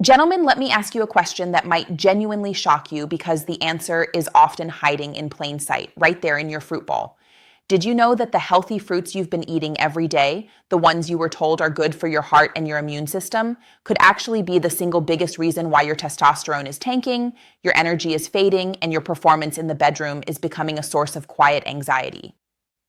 Gentlemen, let me ask you a question that might genuinely shock you because the answer is often hiding in plain sight, right there in your fruit bowl. Did you know that the healthy fruits you've been eating every day, the ones you were told are good for your heart and your immune system, could actually be the single biggest reason why your testosterone is tanking, your energy is fading, and your performance in the bedroom is becoming a source of quiet anxiety?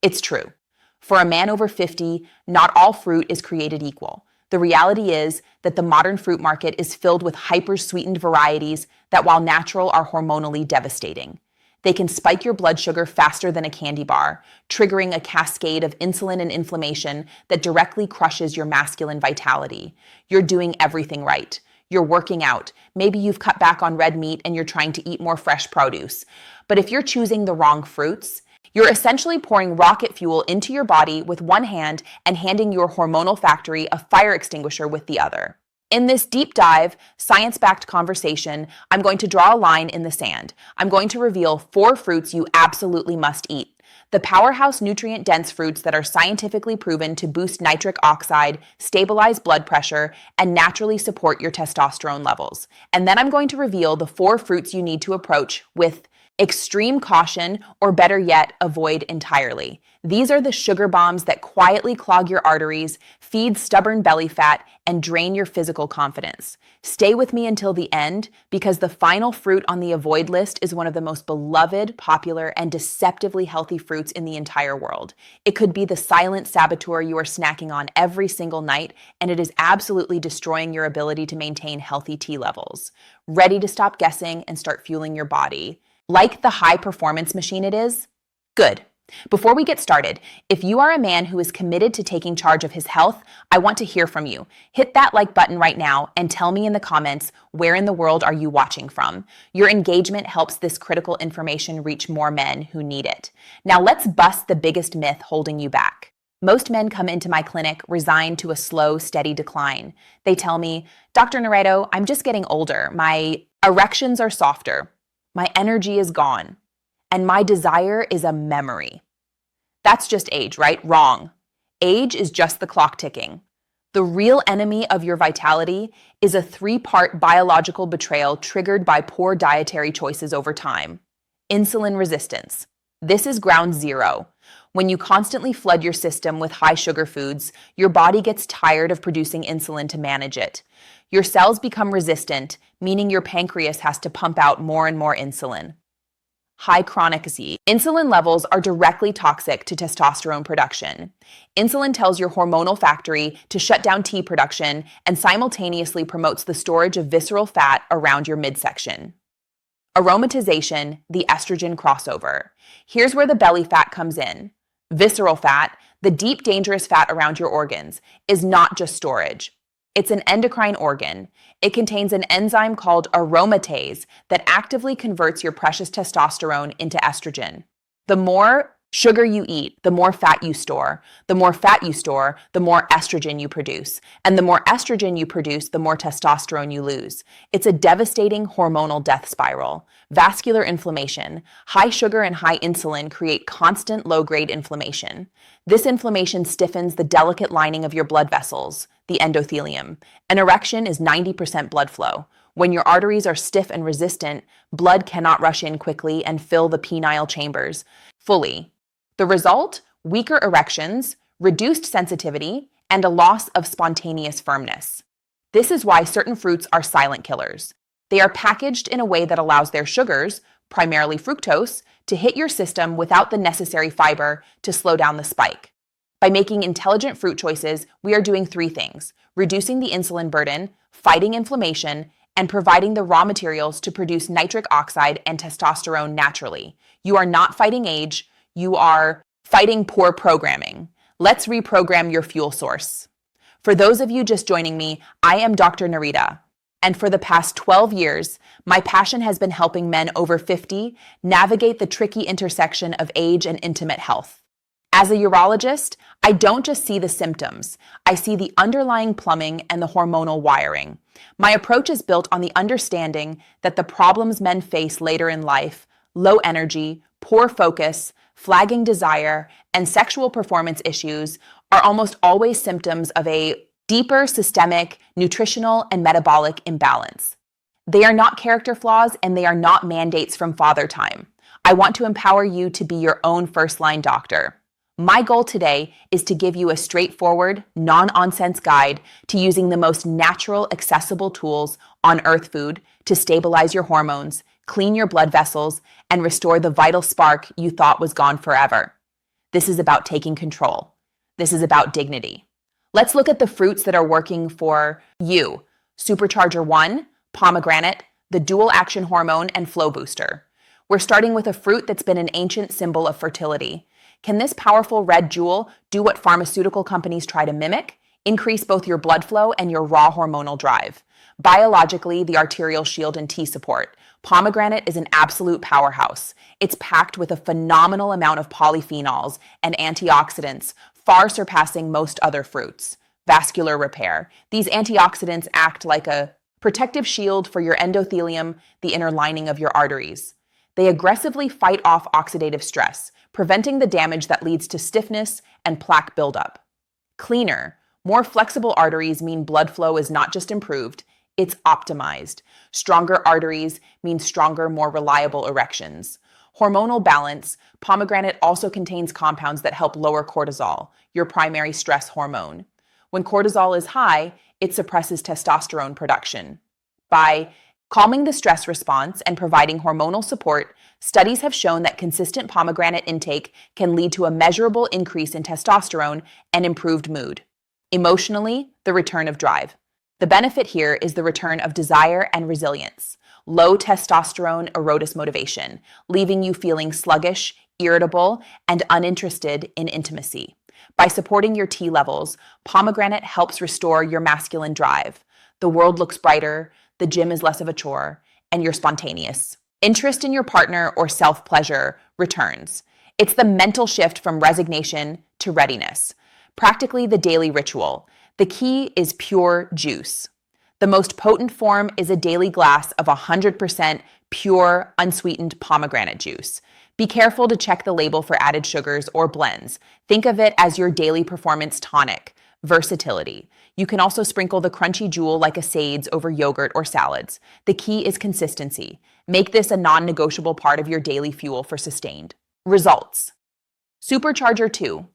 It's true. For a man over 50, not all fruit is created equal. The reality is that the modern fruit market is filled with hyper-sweetened varieties that, while natural, are hormonally devastating. They can spike your blood sugar faster than a candy bar, triggering a cascade of insulin and inflammation that directly crushes your masculine vitality. You're doing everything right. You're working out. Maybe you've cut back on red meat and you're trying to eat more fresh produce. But if you're choosing the wrong fruits, you're essentially pouring rocket fuel into your body with one hand and handing your hormonal factory a fire extinguisher with the other. In this deep dive, science-backed conversation, I'm going to draw a line in the sand. I'm going to reveal 4 fruits you absolutely must eat. The powerhouse nutrient-dense fruits that are scientifically proven to boost nitric oxide, stabilize blood pressure, and naturally support your testosterone levels. And then I'm going to reveal the 4 fruits you need to approach with extreme caution, or better yet, avoid entirely. These are the sugar bombs that quietly clog your arteries, feed stubborn belly fat, and drain your physical confidence. Stay with me until the end, because the final fruit on the avoid list is one of the most beloved, popular, and deceptively healthy fruits in the entire world. It could be the silent saboteur you are snacking on every single night, and it is absolutely destroying your ability to maintain healthy T levels. Ready to stop guessing and start fueling your body like the high performance machine it is? Good. Before we get started, if you are a man who is committed to taking charge of his health, I want to hear from you. Hit that like button right now and tell me in the comments, where in the world are you watching from? Your engagement helps this critical information reach more men who need it. Now let's bust the biggest myth holding you back. Most men come into my clinic resigned to a slow, steady decline. They tell me, Dr. Nareto, I'm just getting older. My erections are softer. My energy is gone, and my desire is a memory. That's just age, right? Wrong. Age is just the clock ticking. The real enemy of your vitality is a 3-part biological betrayal triggered by poor dietary choices over time. Insulin resistance. This is ground zero. When you constantly flood your system with high sugar foods, your body gets tired of producing insulin to manage it. Your cells become resistant, meaning your pancreas has to pump out more and more insulin. High chronic Z. Insulin levels are directly toxic to testosterone production. Insulin tells your hormonal factory to shut down T production and simultaneously promotes the storage of visceral fat around your midsection. Aromatization, the estrogen crossover. Here's where the belly fat comes in. Visceral fat, the deep, dangerous fat around your organs, is not just storage. It's an endocrine organ. It contains an enzyme called aromatase that actively converts your precious testosterone into estrogen. The more sugar you eat, the more fat you store. The more fat you store, the more estrogen you produce. And the more estrogen you produce, the more testosterone you lose. It's a devastating hormonal death spiral. Vascular inflammation. High sugar and high insulin create constant low-grade inflammation. This inflammation stiffens the delicate lining of your blood vessels, the endothelium. An erection is 90% blood flow. When your arteries are stiff and resistant, blood cannot rush in quickly and fill the penile chambers fully. The result? Weaker erections, reduced sensitivity, and a loss of spontaneous firmness. This is why certain fruits are silent killers. They are packaged in a way that allows their sugars, primarily fructose, to hit your system without the necessary fiber to slow down the spike. By making intelligent fruit choices, we are doing 3 things: reducing the insulin burden, fighting inflammation, and providing the raw materials to produce nitric oxide and testosterone naturally. You are not fighting age, you are fighting poor programming. Let's reprogram your fuel source. For those of you just joining me, I am Dr. Nareto. And for the past 12 years, my passion has been helping men over 50 navigate the tricky intersection of age and intimate health. As a urologist, I don't just see the symptoms. I see the underlying plumbing and the hormonal wiring. My approach is built on the understanding that the problems men face later in life, low energy, poor focus, flagging desire, and sexual performance issues, are almost always symptoms of a deeper systemic, nutritional, and metabolic imbalance. They are not character flaws, and they are not mandates from Father Time. I want to empower you to be your own first-line doctor. My goal today is to give you a straightforward, non-nonsense guide to using the most natural, accessible tools on Earth Food to stabilize your hormones, clean your blood vessels, and restore the vital spark you thought was gone forever. This is about taking control. This is about dignity. Let's look at the fruits that are working for you. Supercharger 1, pomegranate, the dual action hormone and flow booster. We're starting with a fruit that's been an ancient symbol of fertility. Can this powerful red jewel do what pharmaceutical companies try to mimic? Increase both your blood flow and your raw hormonal drive. Biologically, the arterial shield and T support. Pomegranate is an absolute powerhouse. It's packed with a phenomenal amount of polyphenols and antioxidants, far surpassing most other fruits. Vascular repair. These antioxidants act like a protective shield for your endothelium, the inner lining of your arteries. They aggressively fight off oxidative stress, preventing the damage that leads to stiffness and plaque buildup. Cleaner, more flexible arteries mean blood flow is not just improved, it's optimized. Stronger arteries mean stronger, more reliable erections. Hormonal balance, pomegranate also contains compounds that help lower cortisol, your primary stress hormone. When cortisol is high, it suppresses testosterone production. By calming the stress response and providing hormonal support, studies have shown that consistent pomegranate intake can lead to a measurable increase in testosterone and improved mood. Emotionally, the return of drive. The benefit here is the return of desire and resilience. Low testosterone erodes motivation, leaving you feeling sluggish, irritable, and uninterested in intimacy. By supporting your T levels, pomegranate helps restore your masculine drive. The world looks brighter, the gym is less of a chore, and you're spontaneous. Interest in your partner or self-pleasure returns. It's the mental shift from resignation to readiness. Practically the daily ritual. The key is pure juice. The most potent form is a daily glass of 100% pure, unsweetened pomegranate juice. Be careful to check the label for added sugars or blends. Think of it as your daily performance tonic. Versatility. You can also sprinkle the crunchy jewel like a sades over yogurt or salads. The key is consistency. Make this a non-negotiable part of your daily fuel for sustained results. Supercharger 2.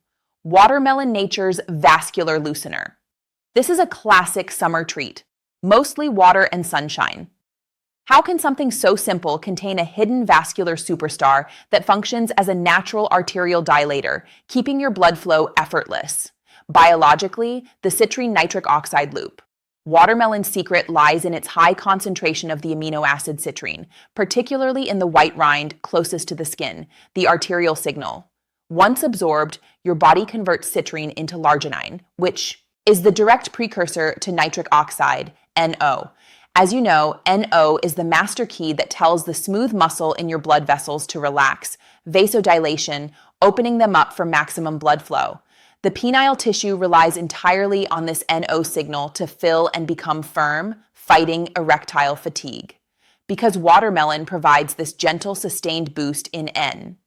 Watermelon Nature's Vascular Loosener. This is a classic summer treat, mostly water and sunshine. How can something so simple contain a hidden vascular superstar that functions as a natural arterial dilator, keeping your blood flow effortless? Biologically, the citrine nitric oxide loop. Watermelon's secret lies in its high concentration of the amino acid citrine, particularly in the white rind closest to the skin, the arterial signal. Once absorbed, your body converts citrine into larginine, which is the direct precursor to nitric oxide, NO. As you know, NO is the master key that tells the smooth muscle in your blood vessels to relax, vasodilation, opening them up for maximum blood flow. The penile tissue relies entirely on this NO signal to fill and become firm, fighting erectile fatigue. Because watermelon provides this gentle, sustained boost in N,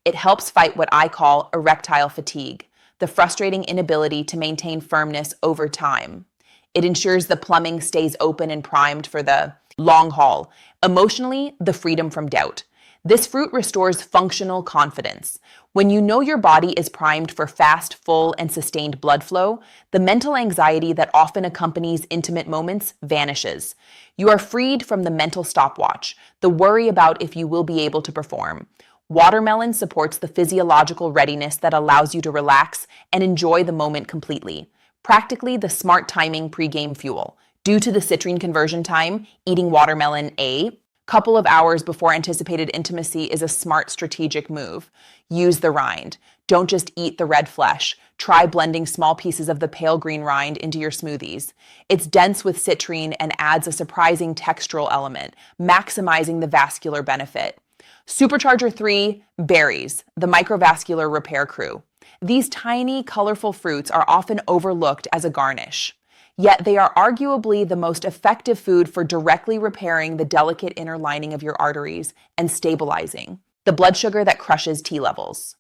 it helps fight what I call erectile fatigue, the frustrating inability to maintain firmness over time. It ensures the plumbing stays open and primed for the long haul. Emotionally, the freedom from doubt. This fruit restores functional confidence. When you know your body is primed for fast, full, and sustained blood flow, the mental anxiety that often accompanies intimate moments vanishes. You are freed from the mental stopwatch, the worry about if you will be able to perform. Watermelon supports the physiological readiness that allows you to relax and enjoy the moment completely. Practically the smart timing pre-game fuel. Due to the citrine conversion time, eating watermelon a couple of hours before anticipated intimacy is a smart strategic move. Use the rind. Don't just eat the red flesh. Try blending small pieces of the pale green rind into your smoothies. It's dense with citrine and adds a surprising textural element, maximizing the vascular benefit. Supercharger 3, berries, the microvascular repair crew. These tiny, colorful fruits are often overlooked as a garnish. Yet they are arguably the most effective food for directly repairing the delicate inner lining of your arteries and stabilizing the blood sugar that crushes T levels.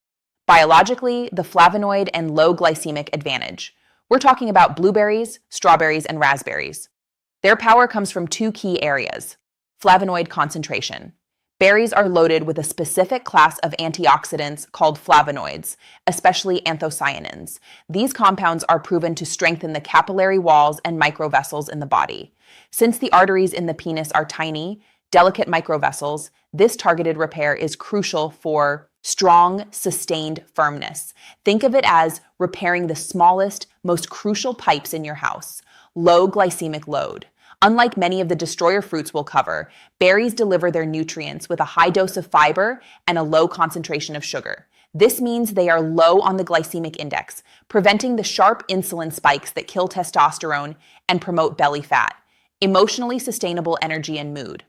Biologically, the flavonoid and low glycemic advantage. We're talking about blueberries, strawberries, and raspberries. Their power comes from two key areas: flavonoid concentration. Berries are loaded with a specific class of antioxidants called flavonoids, especially anthocyanins. These compounds are proven to strengthen the capillary walls and microvessels in the body. Since the arteries in the penis are tiny, delicate microvessels, this targeted repair is crucial for strong, sustained firmness. Think of it as repairing the smallest, most crucial pipes in your house. Low glycemic load. Unlike many of the destroyer fruits we'll cover, berries deliver their nutrients with a high dose of fiber and a low concentration of sugar. This means they are low on the glycemic index, preventing the sharp insulin spikes that kill testosterone and promote belly fat. Emotionally sustainable energy and mood.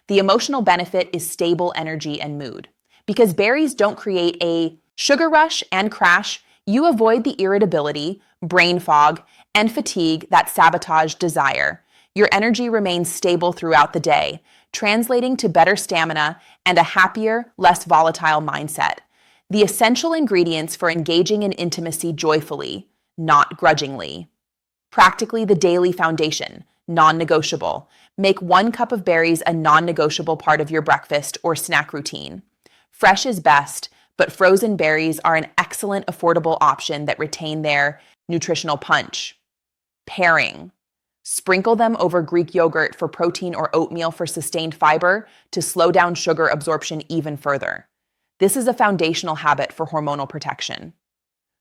The emotional benefit is stable energy and mood. Because berries don't create a sugar rush and crash, you avoid the irritability, brain fog, and fatigue that sabotage desire. Your energy remains stable throughout the day, translating to better stamina and a happier, less volatile mindset. The essential ingredients for engaging in intimacy joyfully, not grudgingly. Practically the daily foundation, non-negotiable. Make 1 cup of berries a non-negotiable part of your breakfast or snack routine. Fresh is best, but frozen berries are an excellent, affordable option that retain their nutritional punch. Pairing. Sprinkle them over Greek yogurt for protein or oatmeal for sustained fiber to slow down sugar absorption even further. This is a foundational habit for hormonal protection.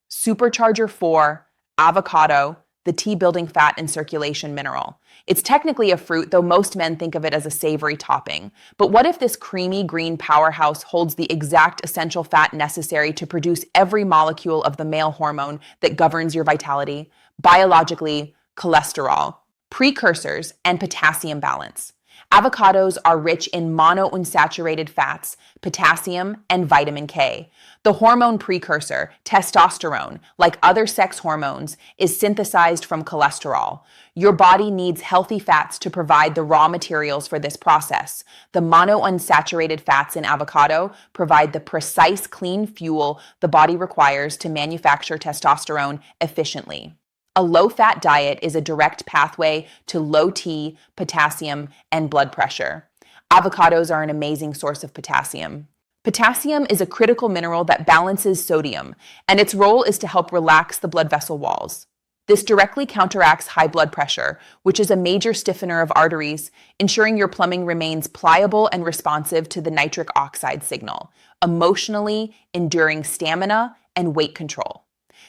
Supercharger 4, avocado, the tea-building fat and circulation mineral. It's technically a fruit, though most men think of it as a savory topping. But what if this creamy green powerhouse holds the exact essential fat necessary to produce every molecule of the male hormone that governs your vitality? Biologically, cholesterol, precursors, and potassium balance. Avocados are rich in monounsaturated fats, potassium, and vitamin K. The hormone precursor, testosterone, like other sex hormones, is synthesized from cholesterol. Your body needs healthy fats to provide the raw materials for this process. The monounsaturated fats in avocado provide the precise clean fuel the body requires to manufacture testosterone efficiently. A low-fat diet is a direct pathway to low T, potassium, and blood pressure. Avocados are an amazing source of potassium. Potassium is a critical mineral that balances sodium, and its role is to help relax the blood vessel walls. This directly counteracts high blood pressure, which is a major stiffener of arteries, ensuring your plumbing remains pliable and responsive to the nitric oxide signal, emotionally enduring stamina and weight control.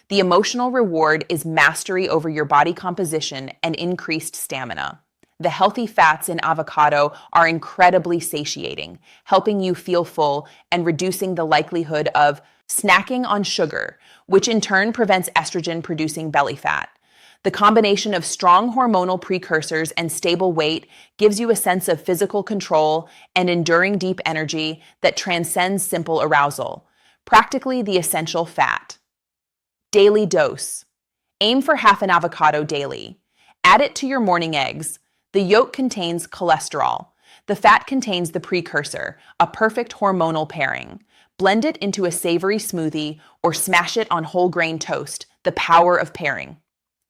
The emotional reward is mastery over your body composition and increased stamina. The healthy fats in avocado are incredibly satiating, helping you feel full and reducing the likelihood of snacking on sugar, which in turn prevents estrogen-producing belly fat. The combination of strong hormonal precursors and stable weight gives you a sense of physical control and enduring deep energy that transcends simple arousal, practically the essential fat. Daily dose. Aim for half an avocado daily. Add it to your morning eggs. The yolk contains cholesterol. The fat contains the precursor, a perfect hormonal pairing. Blend it into a savory smoothie or smash it on whole grain toast, the power of pairing.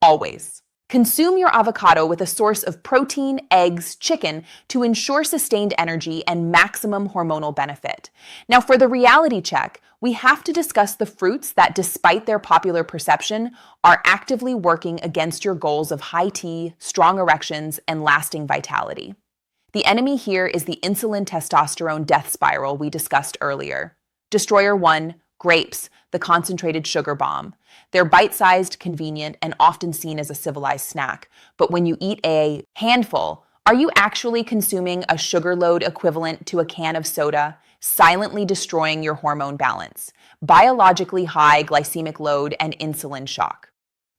Always. Consume your avocado with a source of protein, eggs, chicken to ensure sustained energy and maximum hormonal benefit. Now, for the reality check, we have to discuss the fruits that, despite their popular perception, are actively working against your goals of high T, strong erections, and lasting vitality. The enemy here is the insulin-testosterone death spiral we discussed earlier. Destroyer 1, grapes, the concentrated sugar bomb. They're bite-sized, convenient, and often seen as a civilized snack. But when you eat a handful, are you actually consuming a sugar load equivalent to a can of soda, silently destroying your hormone balance? Biologically high glycemic load and insulin shock.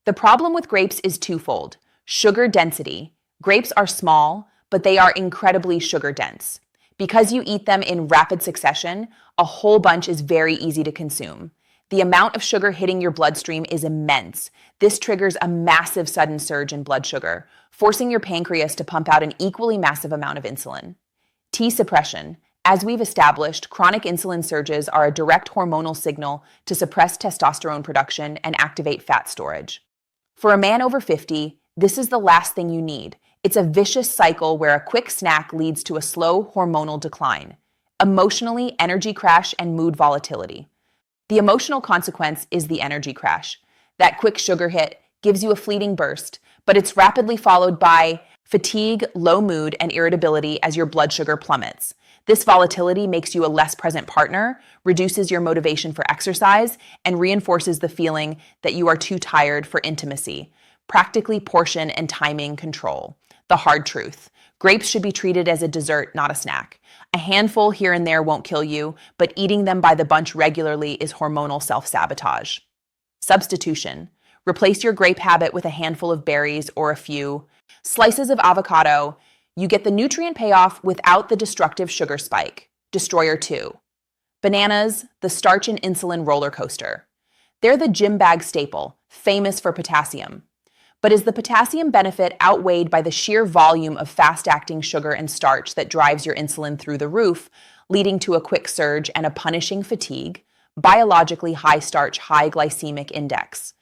The problem with grapes is twofold. Sugar density. Grapes are small, but they are incredibly sugar dense. Because you eat them in rapid succession, a whole bunch is very easy to consume. The amount of sugar hitting your bloodstream is immense. This triggers a massive sudden surge in blood sugar, forcing your pancreas to pump out an equally massive amount of insulin. T suppression. As we've established, chronic insulin surges are a direct hormonal signal to suppress testosterone production and activate fat storage. For a man over 50, this is the last thing you need. It's a vicious cycle where a quick snack leads to a slow hormonal decline, emotionally, energy crash, and mood volatility. The emotional consequence is the energy crash. That quick sugar hit gives you a fleeting burst, but it's rapidly followed by fatigue, low mood, and irritability as your blood sugar plummets. This volatility makes you a less present partner, reduces your motivation for exercise, and reinforces the feeling that you are too tired for intimacy. Practically portion and timing control. The hard truth. Grapes should be treated as a dessert, not a snack. A handful here and there won't kill you, but eating them by the bunch regularly is hormonal self-sabotage. Substitution. Replace your grape habit with a handful of berries or a few slices of avocado. You get the nutrient payoff without the destructive sugar spike. Destroyer 2. Bananas, the starch and insulin roller coaster. They're the gym bag staple, famous for potassium. But is the potassium benefit outweighed by the sheer volume of fast-acting sugar and starch that drives your insulin through the roof, leading to a quick surge and a punishing fatigue? Biologically high starch, high glycemic index.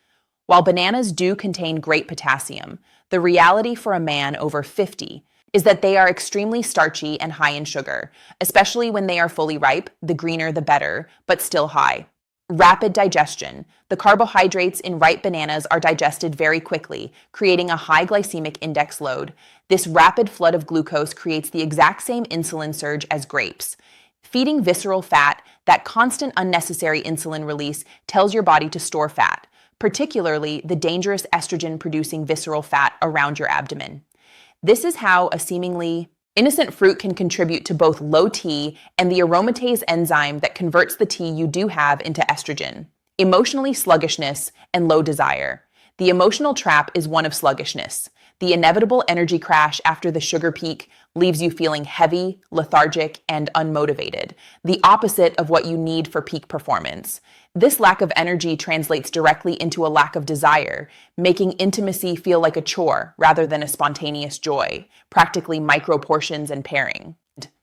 While bananas do contain great potassium, the reality for a man over 50 is that they are extremely starchy and high in sugar, especially when they are fully ripe, the greener the better, but still high. Rapid digestion. The carbohydrates in ripe bananas are digested very quickly, creating a high glycemic index load. This rapid flood of glucose creates the exact same insulin surge as grapes. Feeding visceral fat, that constant unnecessary insulin release tells your body to store fat, particularly the dangerous estrogen-producing visceral fat around your abdomen. This is how a seemingly innocent fruit can contribute to both low T and the aromatase enzyme that converts the T you do have into estrogen. Emotionally sluggishness and low desire. The emotional trap is one of sluggishness. The inevitable energy crash after the sugar peak leaves you feeling heavy, lethargic, and unmotivated, the opposite of what you need for peak performance. This lack of energy translates directly into a lack of desire, making intimacy feel like a chore rather than a spontaneous joy, practically micro portions and pairing.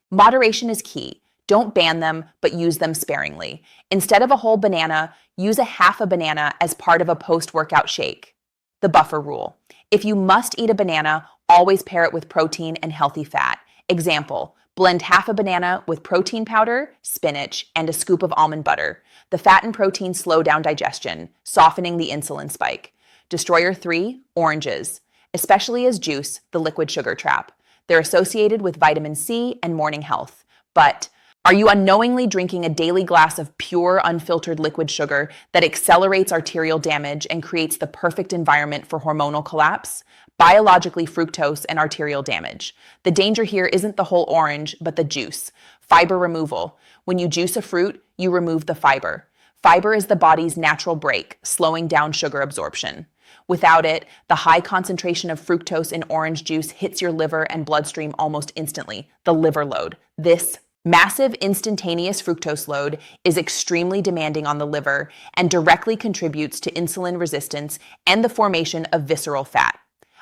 Moderation is key. Don't ban them, but use them sparingly. Instead of a whole banana, use a half a banana as part of a post-workout shake. The buffer rule. If you must eat a banana, always pair it with protein and healthy fat. Example, blend half a banana with protein powder, spinach, and a scoop of almond butter. The fat and protein slow down digestion, softening the insulin spike. Destroyer 3, oranges. Especially as juice, the liquid sugar trap. They're associated with vitamin C and morning health. But are you unknowingly drinking a daily glass of pure, unfiltered liquid sugar that accelerates arterial damage and creates the perfect environment for hormonal collapse? Biologically, fructose and arterial damage. The danger here isn't the whole orange, but the juice. Fiber removal. When you juice a fruit, you remove the fiber. Fiber is the body's natural brake, slowing down sugar absorption. Without it, the high concentration of fructose in orange juice hits your liver and bloodstream almost instantly, the liver load. This massive instantaneous fructose load is extremely demanding on the liver and directly contributes to insulin resistance and the formation of visceral fat.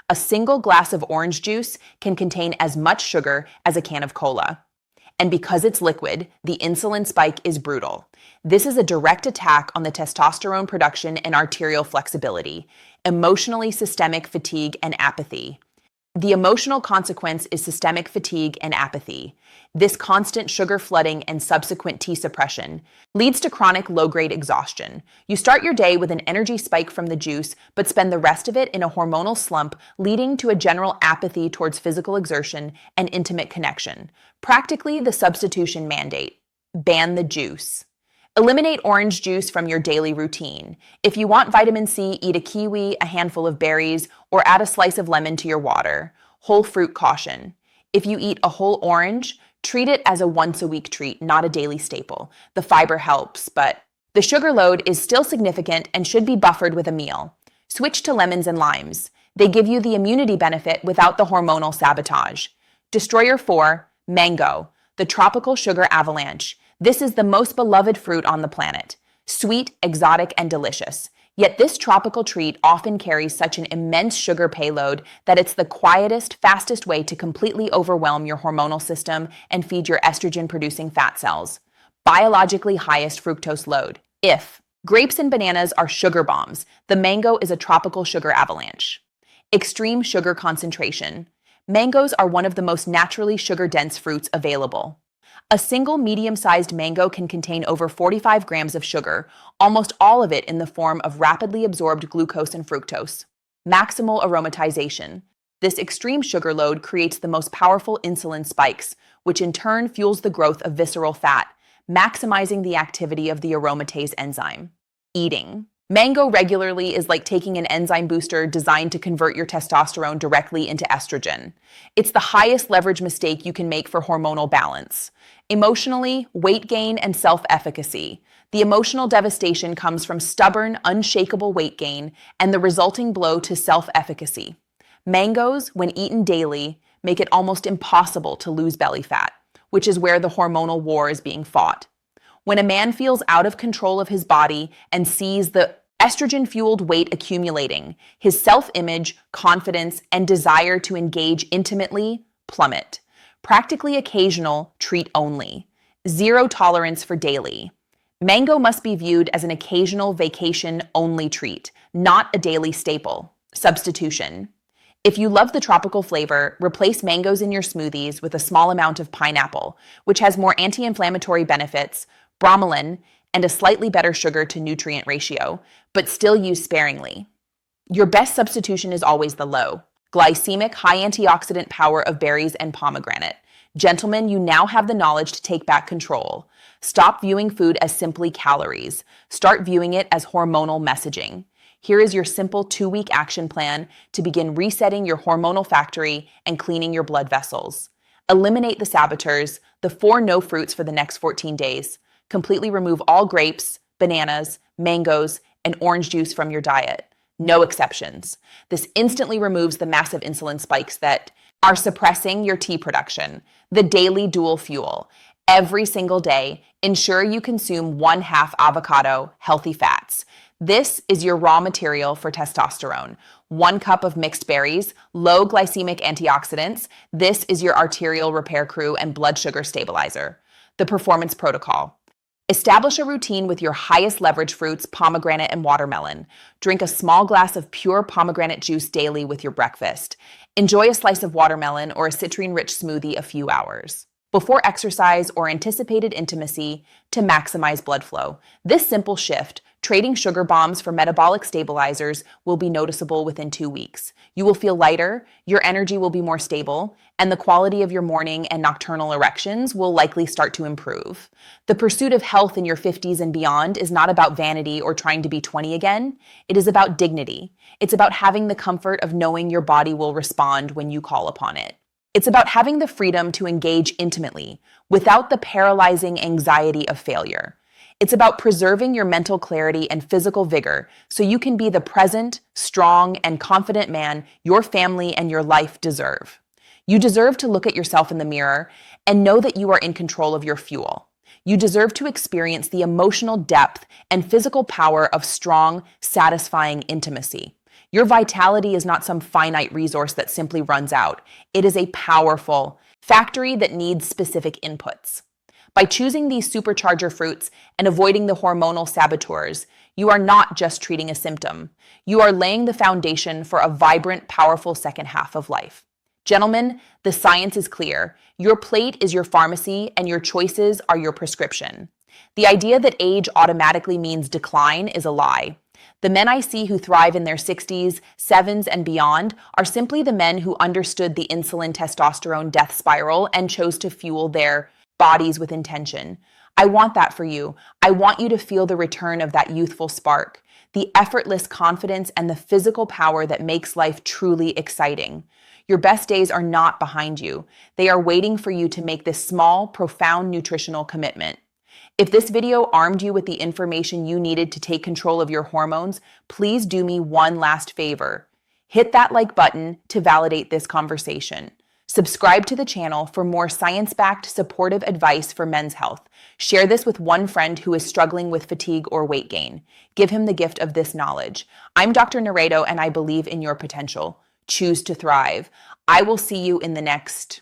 A single glass of orange juice can contain as much sugar as a can of cola. And because it's liquid, the insulin spike is brutal. This is a direct attack on the testosterone production and arterial flexibility, emotionally systemic fatigue and apathy. The emotional consequence is systemic fatigue and apathy. This constant sugar flooding and subsequent T suppression leads to chronic low-grade exhaustion. You start your day with an energy spike from the juice, but spend the rest of it in a hormonal slump, leading to a general apathy towards physical exertion and intimate connection. Practically the substitution mandate. Ban the juice. Eliminate orange juice from your daily routine. If you want vitamin C, eat a kiwi, a handful of berries, or add a slice of lemon to your water. Whole fruit caution. If you eat a whole orange, treat it as a once-a-week treat, not a daily staple. The fiber helps, but the sugar load is still significant and should be buffered with a meal. Switch to lemons and limes. They give you the immunity benefit without the hormonal sabotage. Destroyer 4, mango, the tropical sugar avalanche. This is the most beloved fruit on the planet. Sweet, exotic, and delicious. Yet this tropical treat often carries such an immense sugar payload that it's the quietest, fastest way to completely overwhelm your hormonal system and feed your estrogen-producing fat cells. Biologically highest fructose load. If Grapes and bananas are sugar bombs. The mango is a tropical sugar avalanche. Extreme sugar concentration. Mangoes are one of the most naturally sugar-dense fruits available. A single medium-sized mango can contain over 45 grams of sugar, almost all of it in the form of rapidly absorbed glucose and fructose. Maximal aromatization. This extreme sugar load creates the most powerful insulin spikes, which in turn fuels the growth of visceral fat, maximizing the activity of the aromatase enzyme. Eating. Mango regularly is like taking an enzyme booster designed to convert your testosterone directly into estrogen. It's the highest leverage mistake you can make for hormonal balance. Emotionally, weight gain, and self-efficacy. The emotional devastation comes from stubborn, unshakable weight gain and the resulting blow to self-efficacy. Mangoes, when eaten daily, make it almost impossible to lose belly fat, which is where the hormonal war is being fought. When a man feels out of control of his body and sees the estrogen-fueled weight accumulating, his self-image, confidence, and desire to engage intimately plummet. Practically occasional, treat only. Zero tolerance for daily. Mango must be viewed as an occasional vacation-only treat, not a daily staple. Substitution. If you love the tropical flavor, replace mangoes in your smoothies with a small amount of pineapple, which has more anti-inflammatory benefits, bromelain, and a slightly better sugar-to-nutrient ratio, but still use sparingly. Your best substitution is always the low, glycemic, high antioxidant power of berries and pomegranate. Gentlemen, you now have the knowledge to take back control. Stop viewing food as simply calories. Start viewing it as hormonal messaging. Here is your simple 2-week action plan to begin resetting your hormonal factory and cleaning your blood vessels. Eliminate the saboteurs, the 4 no fruits for the next 14 days. Completely remove all grapes, bananas, mangoes, and orange juice from your diet. No exceptions. This instantly removes the massive insulin spikes that are suppressing your T production. The daily dual fuel. Every single day, ensure you consume 1/2 avocado, healthy fats. This is your raw material for testosterone. 1 cup of mixed berries, low glycemic antioxidants. This is your arterial repair crew and blood sugar stabilizer. The performance protocol. Establish a routine with your highest leverage fruits, pomegranate and watermelon. Drink a small glass of pure pomegranate juice daily with your breakfast. Enjoy a slice of watermelon or a citrine-rich smoothie a few hours before exercise or anticipated intimacy to maximize blood flow. This simple shift, trading sugar bombs for metabolic stabilizers, will be noticeable within 2 weeks. You will feel lighter, your energy will be more stable, and the quality of your morning and nocturnal erections will likely start to improve. The pursuit of health in your 50s and beyond is not about vanity or trying to be 20 again. It is about dignity. It's about having the comfort of knowing your body will respond when you call upon it. It's about having the freedom to engage intimately without the paralyzing anxiety of failure. It's about preserving your mental clarity and physical vigor so you can be the present, strong, and confident man your family and your life deserve. You deserve to look at yourself in the mirror and know that you are in control of your fuel. You deserve to experience the emotional depth and physical power of strong, satisfying intimacy. Your vitality is not some finite resource that simply runs out. It is a powerful factory that needs specific inputs. By choosing these supercharger fruits and avoiding the hormonal saboteurs, you are not just treating a symptom. You are laying the foundation for a vibrant, powerful second half of life. Gentlemen, the science is clear. Your plate is your pharmacy and your choices are your prescription. The idea that age automatically means decline is a lie. The men I see who thrive in their 60s, 7s, and beyond are simply the men who understood the insulin-testosterone death spiral and chose to fuel their bodies with intention. I want that for you. I want you to feel the return of that youthful spark, the effortless confidence and the physical power that makes life truly exciting. Your best days are not behind you. They are waiting for you to make this small, profound nutritional commitment. If this video armed you with the information you needed to take control of your hormones, please do me one last favor. Hit that like button to validate this conversation. Subscribe to the channel for more science-backed, supportive advice for men's health. Share this with one friend who is struggling with fatigue or weight gain. Give him the gift of this knowledge. I'm Dr. Nareto, and I believe in your potential. Choose to thrive. I will see you in the next